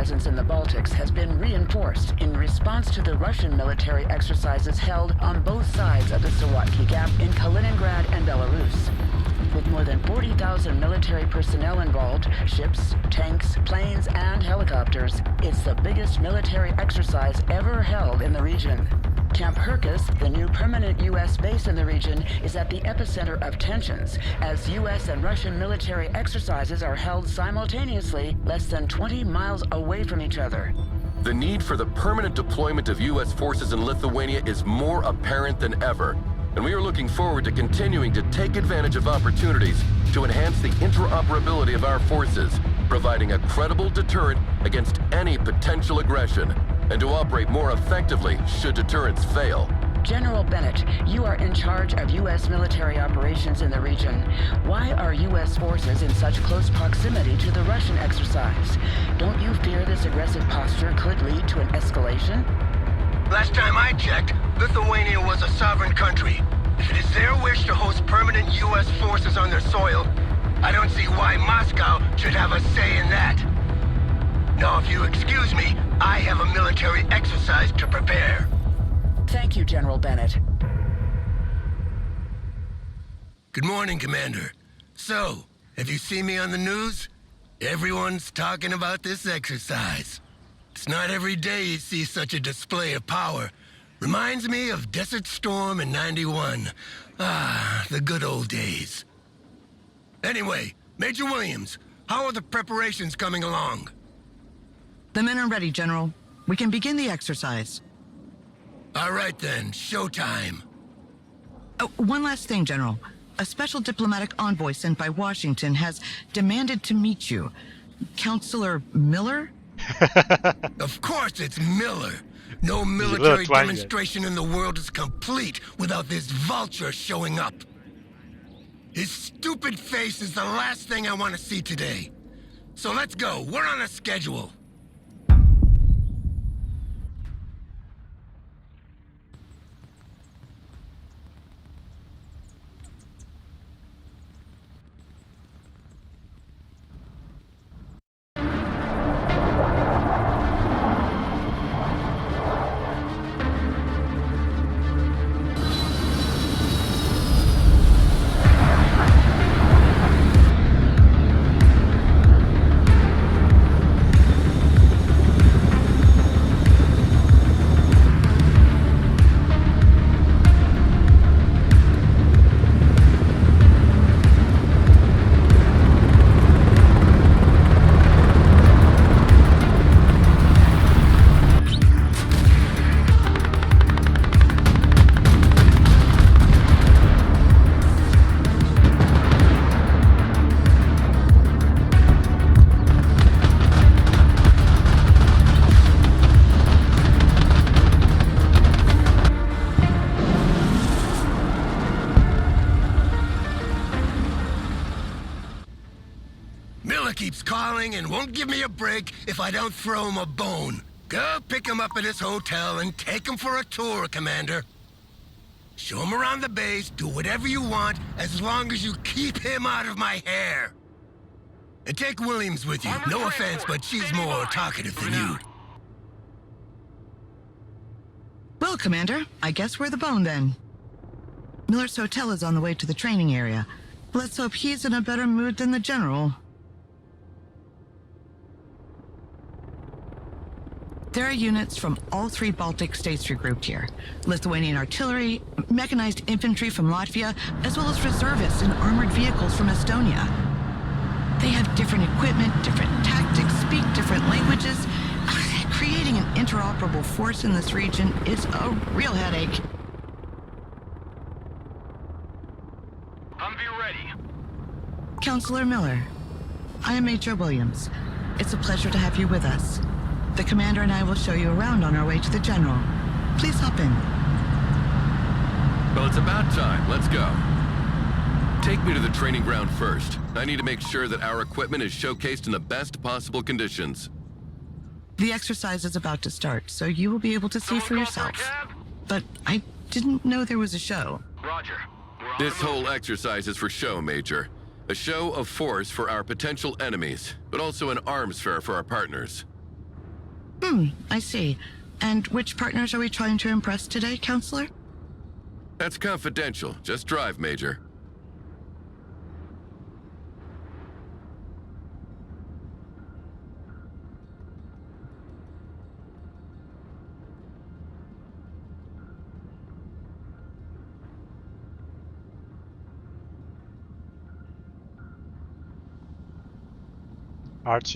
presence in the Baltics has been reinforced in response to the Russian military exercises held on both sides of the Sawatki Gap in Kaliningrad and Belarus. With more than 40,000 military personnel involved, ships, tanks, planes, and helicopters, it's the biggest military exercise ever held in the region. Camp Hercus, the new permanent U.S. base in the region, is at the epicenter of tensions, as U.S. and Russian military exercises are held simultaneously less than 20 miles away from each other. The need for the permanent deployment of U.S. forces in Lithuania is more apparent than ever, and we are looking forward to continuing to take advantage of opportunities to enhance the interoperability of our forces, providing a credible deterrent against any potential aggression, and to operate more effectively should deterrents fail. General Bennett, you are in charge of U.S. military operations in the region. Why are U.S. forces in such close proximity to the Russian exercise? Don't you fear this aggressive posture could lead to an escalation? Last time I checked, Lithuania was a sovereign country. If it is their wish to host permanent U.S. forces on their soil, I don't see why Moscow should have a say in that. Now, if you excuse me, I have a military exercise to prepare. Thank you, General Bennett. Good morning, Commander. So, have you seen me on the news? Everyone's talking about this exercise. It's not every day you see such a display of power. Reminds me of Desert Storm in '91. Ah, the good old days. Anyway, Major Williams, how are the preparations coming along? The men are ready, General. We can begin the exercise. All right then, showtime. Oh, one last thing, General. A special diplomatic envoy sent by Washington has demanded to meet you. Counselor Miller? Of course it's Miller. No military demonstration in the world is complete without this vulture showing up. His stupid face is the last thing I want to see today. So let's go. We're on a schedule. Keeps calling and won't give me a break if I don't throw him a bone. Go pick him up at his hotel and take him for a tour, Commander. Show him around the base, do whatever you want, as long as you keep him out of my hair. And take Williams with you. No offense, but she's more talkative than you. Well, Commander, I guess we're the bone then. Miller's hotel is on the way to the training area. Let's hope he's in a better mood than the General. There are units from all three Baltic states regrouped here. Lithuanian artillery, mechanized infantry from Latvia, as well as reservists and armored vehicles from Estonia. They have different equipment, different tactics, speak different languages. Creating an interoperable force in this region is a real headache. Humvee ready. Counselor Miller, I am Major Williams. It's a pleasure to have you with us. The Commander and I will show you around on our way to the General. Please hop in. Well, it's about time. Let's go. Take me to the training ground first. I need to make sure that our equipment is showcased in the best possible conditions. The exercise is about to start, so you will be able to see for yourself. But I didn't know there was a show. Roger. This whole exercise is for show, Major. A show of force for our potential enemies, but also an arms fair for our partners. I see. And which partners are we trying to impress today, Counselor? That's confidential. Just drive, Major.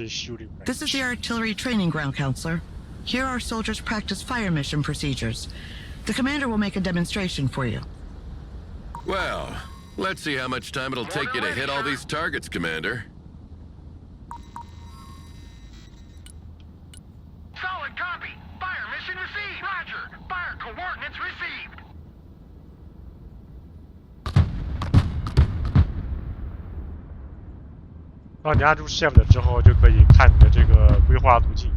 shooting range. This is the artillery training ground, Counselor. Here our soldiers practice fire mission procedures. The commander will make a demonstration for you. Well, let's see how much time it'll take you to hit all these targets, Commander. Solid copy. Fire mission received. Roger. Fire coordinates received. 当你按住 Shift 之后，就可以看你的这个规划路径。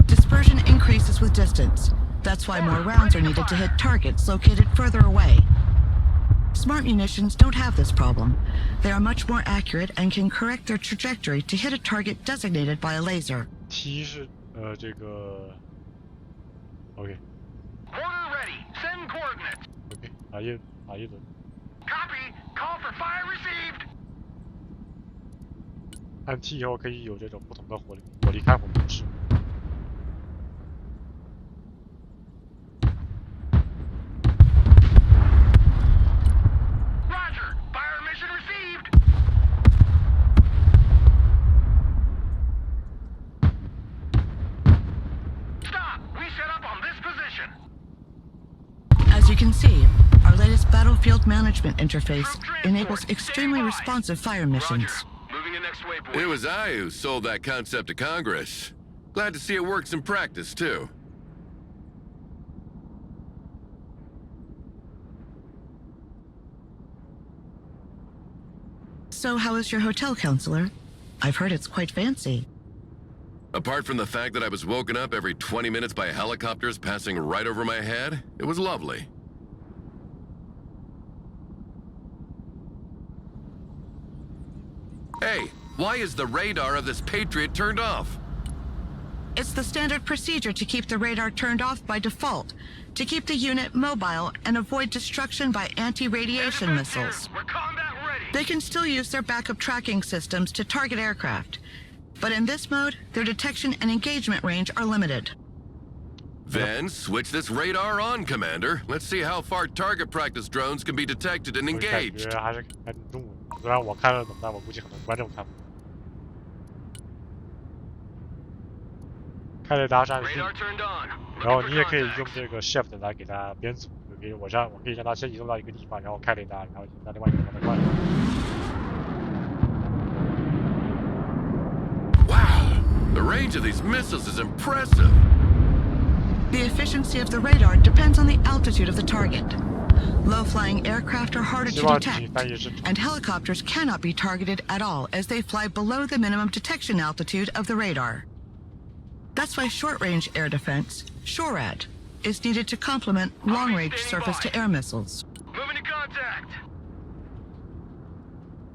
Dispersion increases with distance. That's why more rounds are needed to hit targets located further away. Smart munitions don't have this problem. They are much more accurate and can correct their trajectory to hit a target designated by a laser. T 是这个 OK Order ready. Send coordinates. OK 打一轮。 Copy. Call for fire received. 按 T 以后可以有这种不同的火力开火模式。 Roger. Fire mission received. Stop. We set up on this position. As you can see, our latest battlefield management interface enables extremely responsive fire missions. Moving to next waypoint. It was I who sold that concept to Congress. Glad to see it works in practice, too. So how is your hotel, Counselor? I've heard it's quite fancy. Apart from the fact that I was woken up every 20 minutes by helicopters passing right over my head, it was lovely. Hey, why is the radar of this Patriot turned off? It's the standard procedure to keep the radar turned off by default, to keep the unit mobile and avoid destruction by anti-radiation missiles. We're combat ready. They can still use their backup tracking systems to target aircraft, but in this mode, their detection and engagement range are limited. Then switch this radar on, Commander. Let's see how far target practice drones can be detected and 我感 engaged. 觉还是看中文，虽然我看得懂，但我估计很多观众看不懂。开雷达是按 C， Radar turned on. 然后你也可以用这个 Shift 来给它编组，就可以我可以让它先移动到一个地方，然后开雷达，然后移动到另外一个地方再换。 Wow, the range of these missiles is impressive. The efficiency of the radar depends on the altitude of the target. Low-flying aircraft are harder to detect, and helicopters cannot be targeted at all as they fly below the minimum detection altitude of the radar. That's why short-range air defense, SHORAD, is needed to complement long-range surface-to-air missiles. Moving to contact.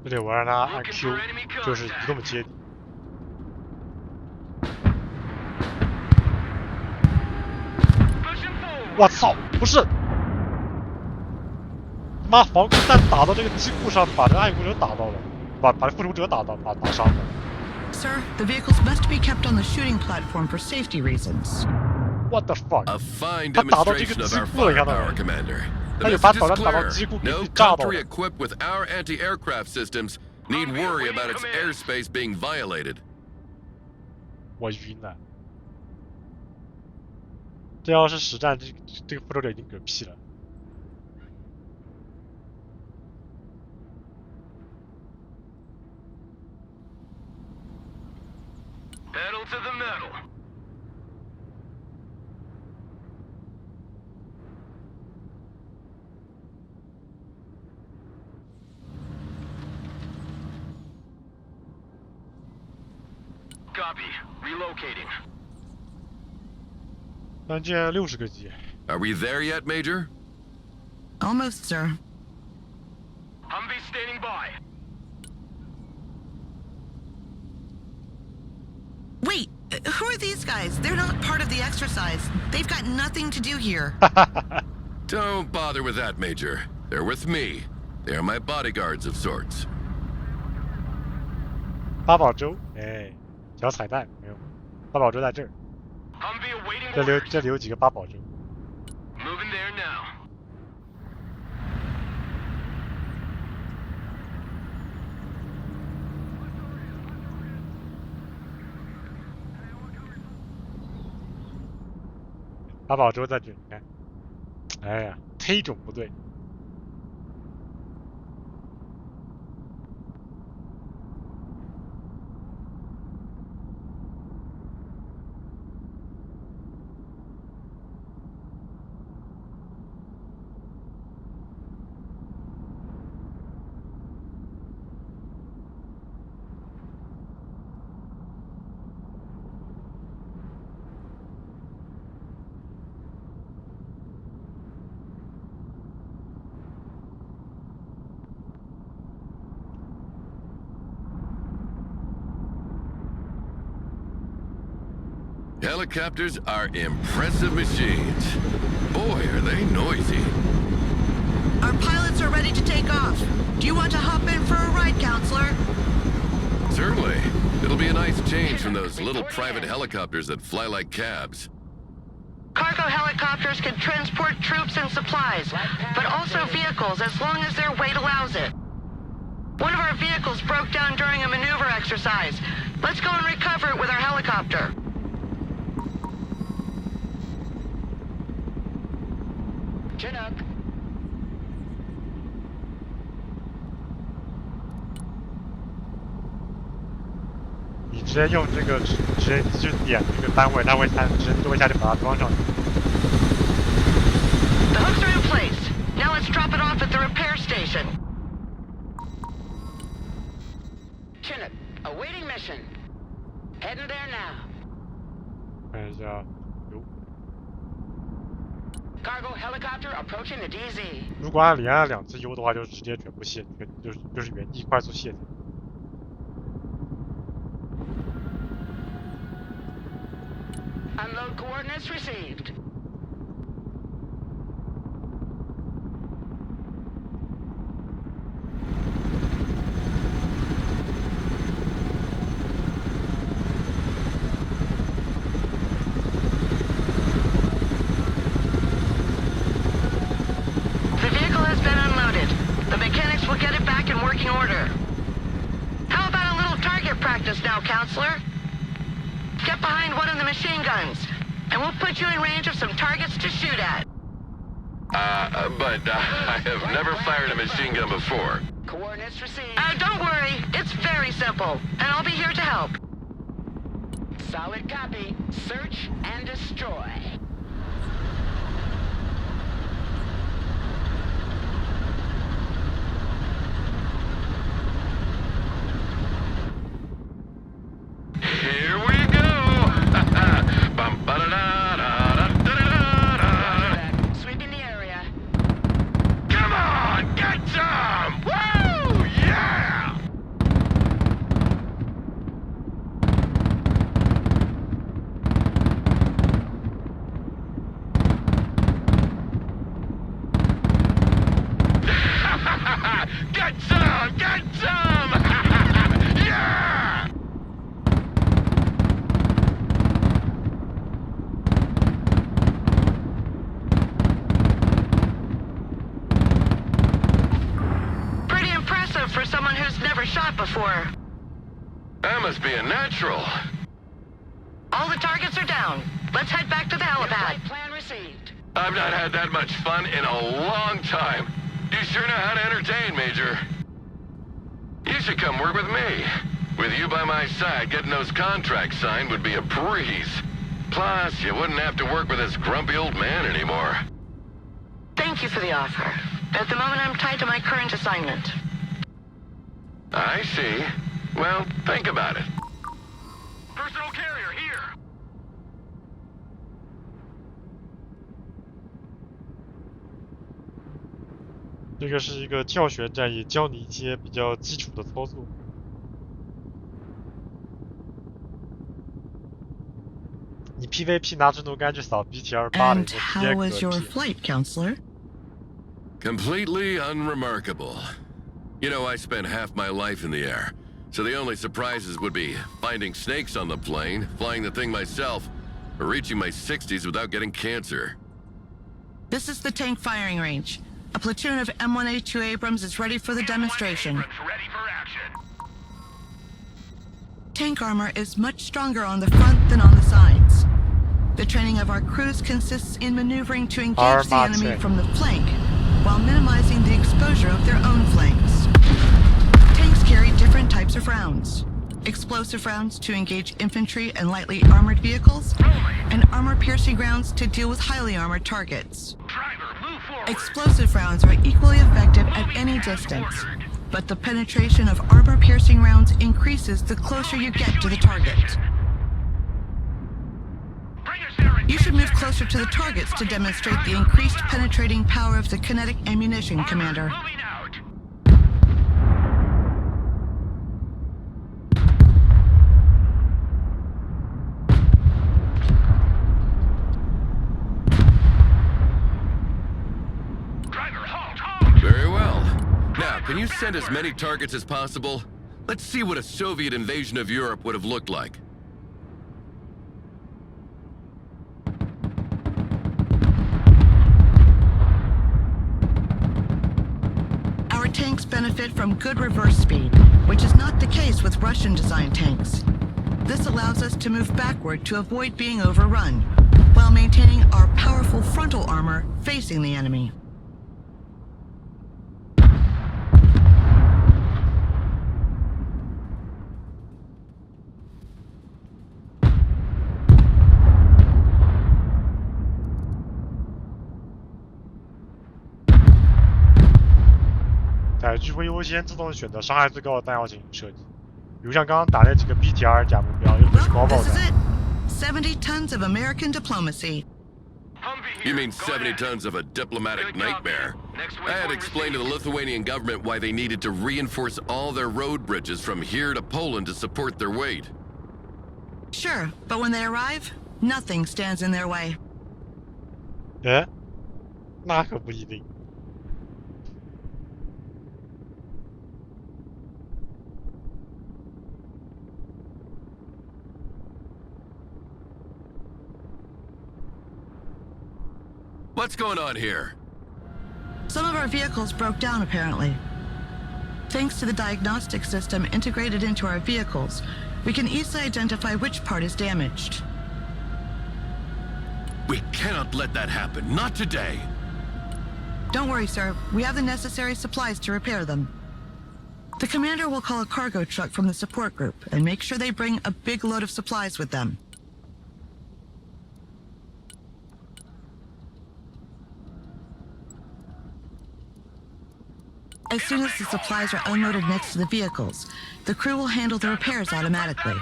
这里我让它按 Q， 就是移动接地。 我操！不是，他妈防空弹打到这个机库上，把这爱国者打到了，把复仇者打伤了。 Sir, the vehicles must be kept on the shooting platform for safety reasons. What the fuck? A fine 他打到这个 demonstration of 机 our 库了，你看到 firepower, 没？ Commander. 他 The 有把 message 导 is 弹打到 clear. 机库给 No 炸到 country 了。 equipped with our anti-aircraft systems need worry about its airspace being violated. 我晕了。这要是实战，这个复仇者已经嗝屁了。 Pedal to the metal. Copy. Relocating. 单件60个级。 Are we there yet, Major? Almost, sir. Humvee standing by. Wait, who are these guys? They're not part of the exercise. They've got nothing to do here. Don't bother with that, Major. They're with me. They are my bodyguards of sorts. 八宝粥，哎，小彩蛋没有？八宝粥在这儿。这里有几个八宝粥。Moving there now. 八宝粥在这，你看，哎呀，忒种不对。Helicopters are impressive machines. Boy, are they noisy. Our pilots are ready to take off. Do you want to hop in for a ride, Counselor? Certainly. It'll be a nice change from those little private helicopters that fly like cabs. Cargo helicopters can transport troops and supplies, but also vehicles as long as their weight allows it. One of our vehicles broke down during a maneuver exercise. Let's go and recover it with our helicopter. Chin up. 你直接用这个直接去点这个单位它直接就会下去把它装上去。The hooks are in place. Now let's drop it off at the repair station. Chinook, awaiting mission. Heading there now. 看一下，有。 Cargo helicopter approaching the DZ. 如果按连按2次 U 的话，就直接全部卸，就是原地快速卸掉。 Unload coordinates received. The vehicle has been unloaded. The mechanics will get it back in working order. How about a little target practice now, Counselor? Get behind one of the machine guns, and we'll put you in range of some targets to shoot at. But I have never fired a machine gun before. Coordinates received. Don't worry. It's very simple, and I'll be here to help. Solid copy. Search and destroy. Here we go! Bum, ba-da-da-da-da-da-da-da. Sweeping the area. Come on, get some! Woo! Yeah! Get some! Get some! Yeah! Pretty impressive for someone who's never shot before. That must be a natural. All the targets are down. Let's head back to the helipad. Plan received. I've not had that much fun in a long time. You sure know how to entertain, Major. You should come work with me. With you by my side, getting those contracts signed would be a breeze. Plus, you wouldn't have to work with this grumpy old man anymore. Thank you for the offer. At the moment, I'm tied to my current assignment. I see. Well, think about it. Personal carrier here. 这个是一个教学战役，教你一些比较基础的操作。你 PVP 拿中毒杆去扫 BTR 8 And 里面直 how 接 was your 嗝屁。 flight, Counselor? Completely unremarkable. You know, I spent half my life in the air, so the only surprises would be finding snakes on the plane, flying the thing myself, or reaching my 60s without getting cancer. This is the tank firing range. A platoon of M1A2 Abrams is ready for the demonstration. Ready for action. Tank armor is much stronger on the front than on the sides. The training of our crews consists in maneuvering to engage the enemy Armate. from the flank, while minimizing the exposure of their own flanks. Tanks carry different types of rounds. Explosive rounds to engage infantry and lightly armored vehicles, and armor-piercing rounds to deal with highly armored targets. Driver, move forward. Explosive rounds are equally effective at any distance, but the penetration of armor-piercing rounds increases the closer you get to the target. You should move closer to the targets to demonstrate the increased penetrating power of the kinetic ammunition, Commander. Moving out. Driver, halt. Very well. Now, can you send as many targets as possible? Let's see what a Soviet invasion of Europe would have looked like. Our tanks benefit from good reverse speed, which is not the case with Russian-designed tanks. This allows us to move backward to avoid being overrun, while maintaining our powerful frontal armor facing the enemy.载具会优先自动选择伤害最高的弹药进行射击，比如像刚刚打那几个 BTR 假目标，又不是高 Well, 爆 this is 弹。 it. 70 tons of American diplomacy. Humvee You here. mean Go 70 ahead. tons of a diplomatic Good job, nightmare? man. Next I had waypoint explained to the received. Lithuanian government why they needed to reinforce all their road bridges from here to Poland to support their weight. Sure, but when they arrive, nothing stands in their way. 哎，那可不一定。What's going on here? Some of our vehicles broke down, apparently. Thanks to the diagnostic system integrated into our vehicles, we can easily identify which part is damaged. We cannot let that happen. Not today. Don't worry, sir. We have the necessary supplies to repair them. The commander will call a cargo truck from the support group and make sure they bring a big load of supplies with them. As soon as the supplies are unloaded next to the vehicles, the crew will handle the repairs automatically.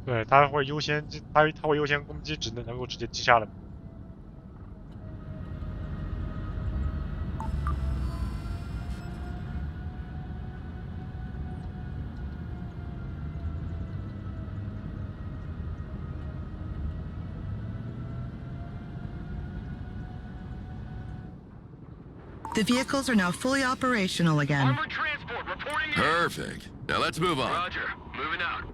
对，它会优先攻击只能够直接击杀的。The vehicles are now fully operational again. Armored transport reporting in. Perfect. Now let's move on. Roger. Moving out.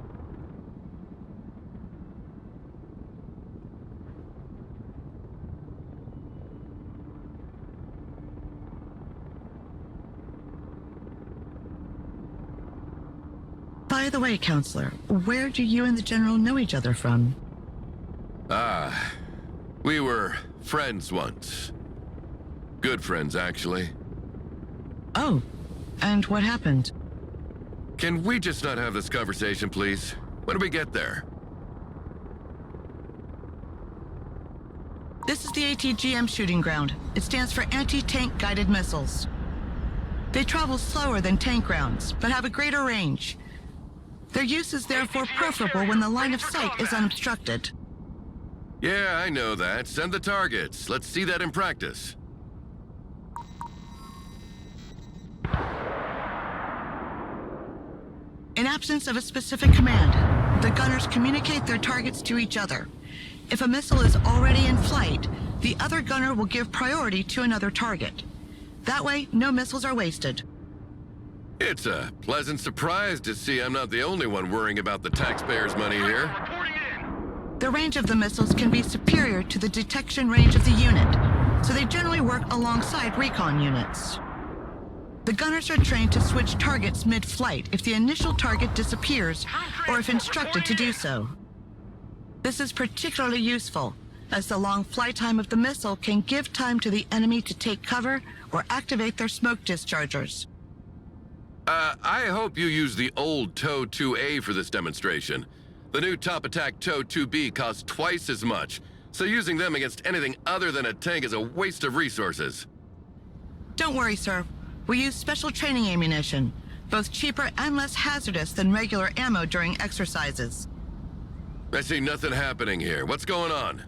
By the way, Counselor, where do you and the General know each other from? Ah, we were friends once. Good friends, actually. Oh, and what happened? Can we just not have this conversation, please? When do we get there? This is the ATGM shooting ground. It stands for Anti-Tank Guided Missiles. They travel slower than tank rounds, but have a greater range. Their use is therefore preferable when the line of sight is unobstructed. Yeah, I know that. Send the targets. Let's see that in practice. In absence of a specific command, the gunners communicate their targets to each other. If a missile is already in flight, the other gunner will give priority to another target. That way, no missiles are wasted. It's a pleasant surprise to see I'm not the only one worrying about the taxpayers' money here. The range of the missiles can be superior to the detection range of the unit, so they generally work alongside recon units. The gunners are trained to switch targets mid-flight if the initial target disappears or if instructed to do so. This is particularly useful, as the long flight time of the missile can give time to the enemy to take cover or activate their smoke dischargers. I hope you use the old TOW-2A for this demonstration. The new Top Attack TOW-2B costs twice as much, so using them against anything other than a tank is a waste of resources. Don't worry, sir. We use special training ammunition, both cheaper and less hazardous than regular ammo during exercises. I see nothing happening here. What's going on?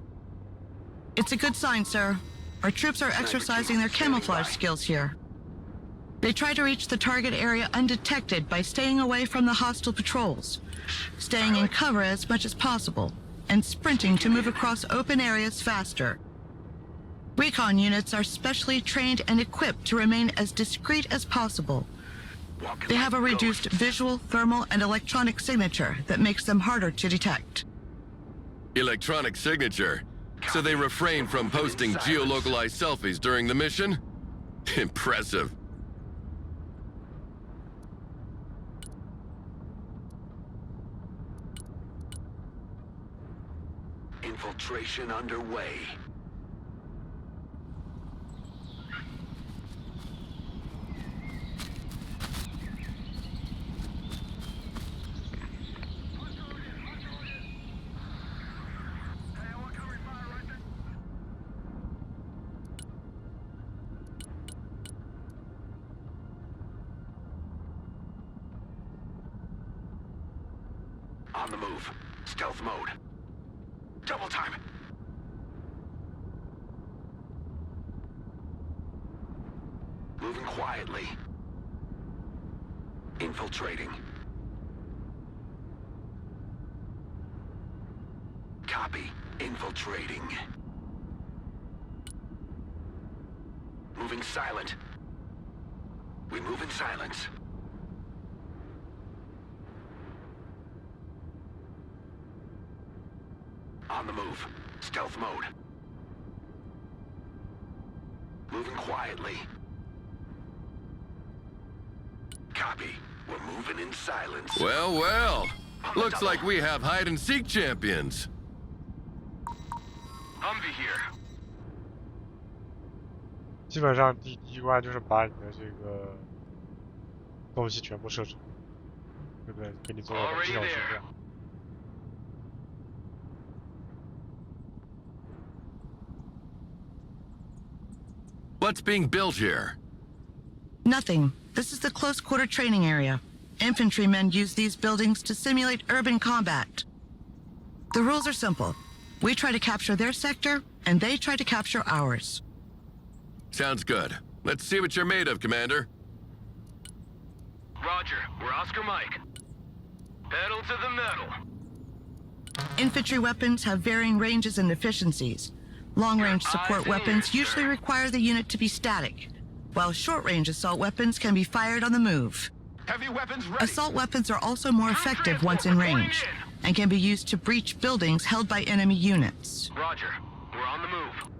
It's a good sign, sir. Our troops are exercising their camouflage skills here. They try to reach the target area undetected by staying away from the hostile patrols, staying in cover as much as possible, and sprinting to move across open areas faster. Recon units are specially trained and equipped to remain as discreet as possible. They have a reduced visual, thermal, and electronic signature that makes them harder to detect. Electronic signature? So they refrain from posting geolocalized selfies during the mission? Impressive. Infiltration underway. On the move. Stealth mode. Double time. Moving quietly. Infiltrating. Copy. Infiltrating. Moving silent. We move in silence. On the move. Stealth mode. Moving quietly. Copy. We're moving in silence. Well, well. Looks like we have hide-and-seek champions. Humvee here. 基本上第一关就是把你的这个东西全部设置，对不对？给你做个基础训练。What's being built here? Nothing. This is the close-quarter training area. Infantrymen use these buildings to simulate urban combat. The rules are simple. We try to capture their sector, and they try to capture ours. Sounds good. Let's see what you're made of, Commander. Roger. We're Oscar Mike. Pedal to the metal. Infantry weapons have varying ranges and efficiencies. Long-range support weapons usually require the unit to be static, while short-range assault weapons can be fired on the move. Heavy weapons ready. Assault weapons are also more effective once in range, and can be used to breach buildings held by enemy units. Roger. We're on the move.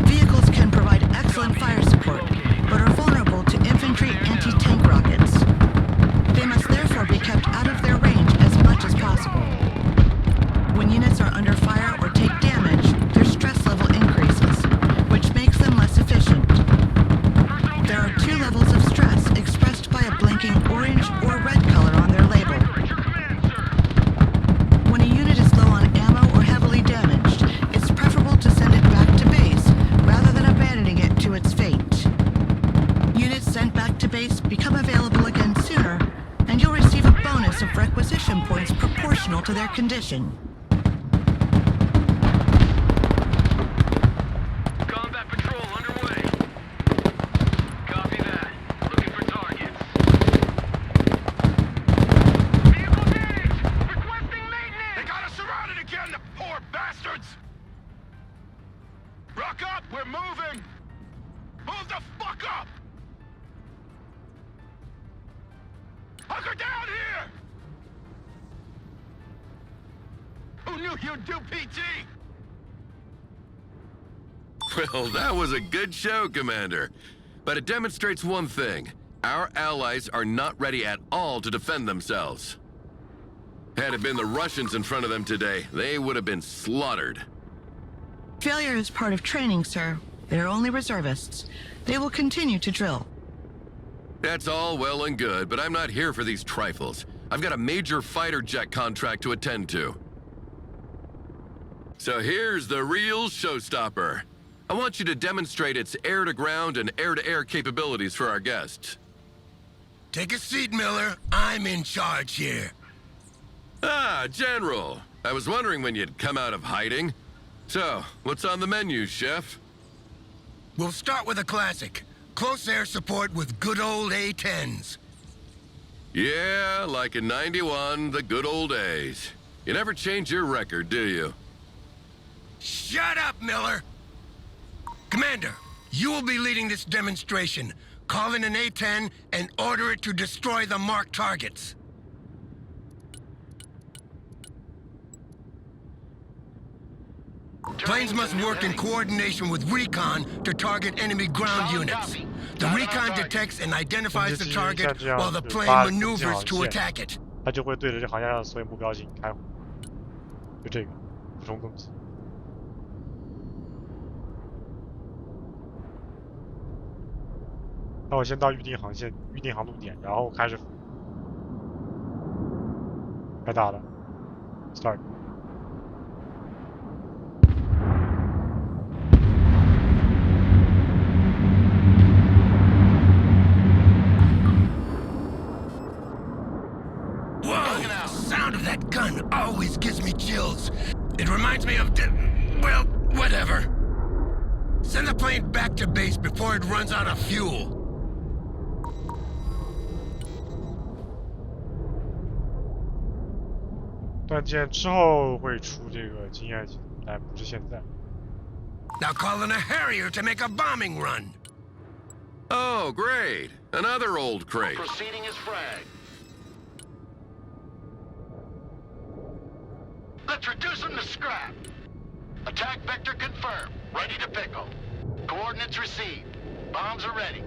Vehicles can provide excellent fire support, but are vulnerable to infantry anti-tank rockets. They must therefore be kept out of their range as much as possible. When units are under for their condition. Combat patrol underway. Copy that. Looking for targets. Vehicle damage! Requesting maintenance! They got us surrounded again, the poor bastards! Rock up, we're moving! Move the fuck up! Hunker down here! Who knew you'd do PT? Well, that was a good show, Commander. But it demonstrates one thing. Our allies are not ready at all to defend themselves. Had it been the Russians in front of them today, they would have been slaughtered. Failure is part of training, sir. They're only reservists. They will continue to drill. That's all well and good, but I'm not here for these trifles. I've got a major fighter jet contract to attend to. So here's the real showstopper. I want you to demonstrate its air-to-ground and air-to-air capabilities for our guests. Take a seat, Miller. I'm in charge here. Ah, General. I was wondering when you'd come out of hiding. So, what's on the menu, Chef? We'll start with a classic. Close air support with good old A-10s. Yeah, like in '91, the good old days. You never change your record, do you? Shut up, Miller! Commander, you will be leading this demonstration. Call in an A-10 and order it to destroy the marked targets. Planes must work in coordination with recon to target enemy ground units. The recon detects and identifies the target while the plane maneuvers to attack it. 它就会对着这航线上的所有目标进行开火，就这个俯冲攻击。那我先到预定航线、预定航路点，然后开始开打了 ，start。Sound of that gun always gives me chills. It reminds me of, well, whatever. Send the plane back to base before it runs out of fuel. 断剑之后会出这个经验值，但不是现在。Now call in a Harrier to make a bombing run. Oh, great. Another old crate. Proceeding as frag. Let's reduce them to scrap. Attack vector confirmed. Ready to pickle. Coordinates received. Bombs are ready.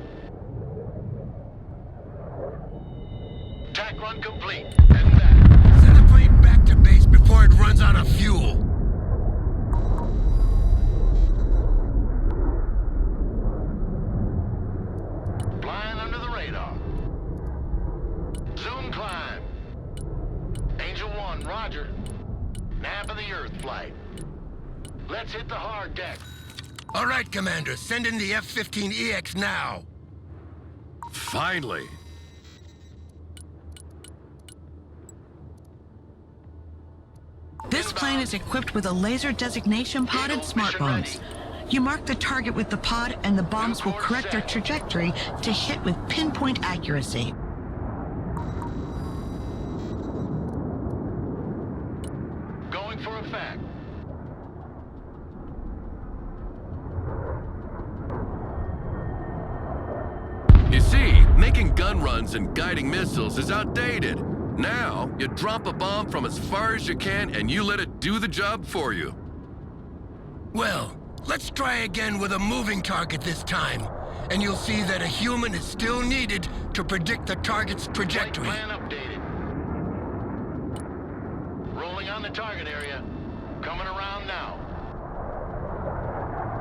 Attack run complete. Heading back. Send the plane back to base before it runs out of fuel. Flying under the radar. Zoom climb. Angel 1, roger. Nap of the Earth flight. Let's hit the hard deck. All right, Commander. Send in the F-15EX now. Finally. This plane is equipped with a laser designation pod and smart bombs. You mark the target with the pod and the bombs will correct their trajectory to hit with pinpoint accuracy. Going for effect. You see, making gun runs and guiding missiles is outdated. Now, you drop a bomb from as far as you can and you let it do the job for you. Well, let's try again with a moving target this time. And you'll see that a human is still needed to predict the target's trajectory. Plan updated. Rolling on the target area. Coming around now.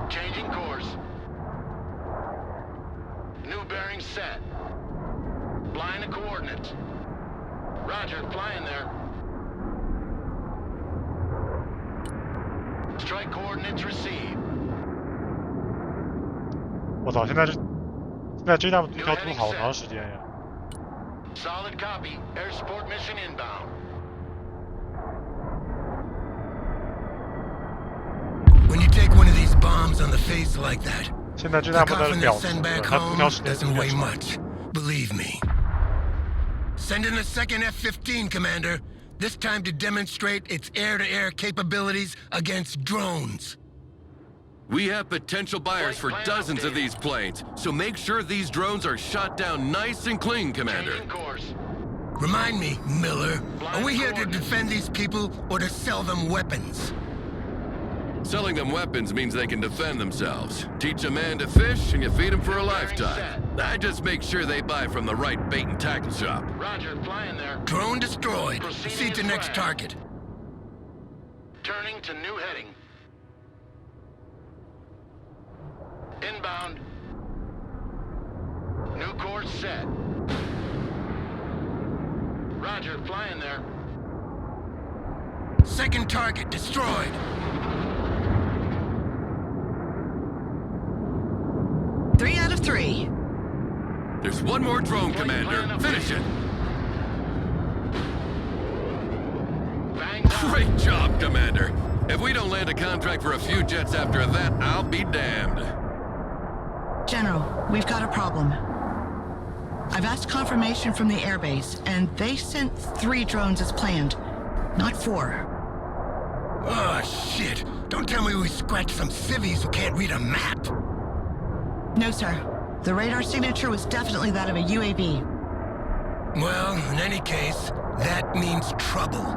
Changing course. New bearing set. Flying the coordinates. Roger, flying there. Strike coordinates received. 我操，现在这弹要读好长时间呀！ Solid copy. Air support mission inbound. bombs on the face like that. 现在最 The 大不能 coffin 表 they 示 send back 它读 home 条时间 doesn't 有 weigh 点长。 much. Believe me. Send in the second F-15, Commander. This time to demonstrate its air-to-air capabilities against drones. We have potential buyers for dozens of these planes, so make sure these drones are shot down nice and clean, Commander. Changing course. Remind me, Miller, are we here to defend these people or to sell them weapons? Selling them weapons means they can defend themselves. Teach a man to fish and you feed him for a lifetime. I just make sure they buy from the right bait and tackle shop. Roger, flying there. Drone destroyed. Proceed to next target. Turning to new heading. Inbound. New course set. Roger, flying there. Second target destroyed. Three out of 3. There's one more drone, Commander. Finish it. Bang down. Great job, Commander. If we don't land a contract for a few jets after that, I'll be damned. General, we've got a problem. I've asked confirmation from the airbase, and they sent 3 drones as planned, not 4. Oh, shit. Don't tell me we scratched some civvies who can't read a map. No, sir. The radar signature was definitely that of a UAV. Well, in any case, that means trouble.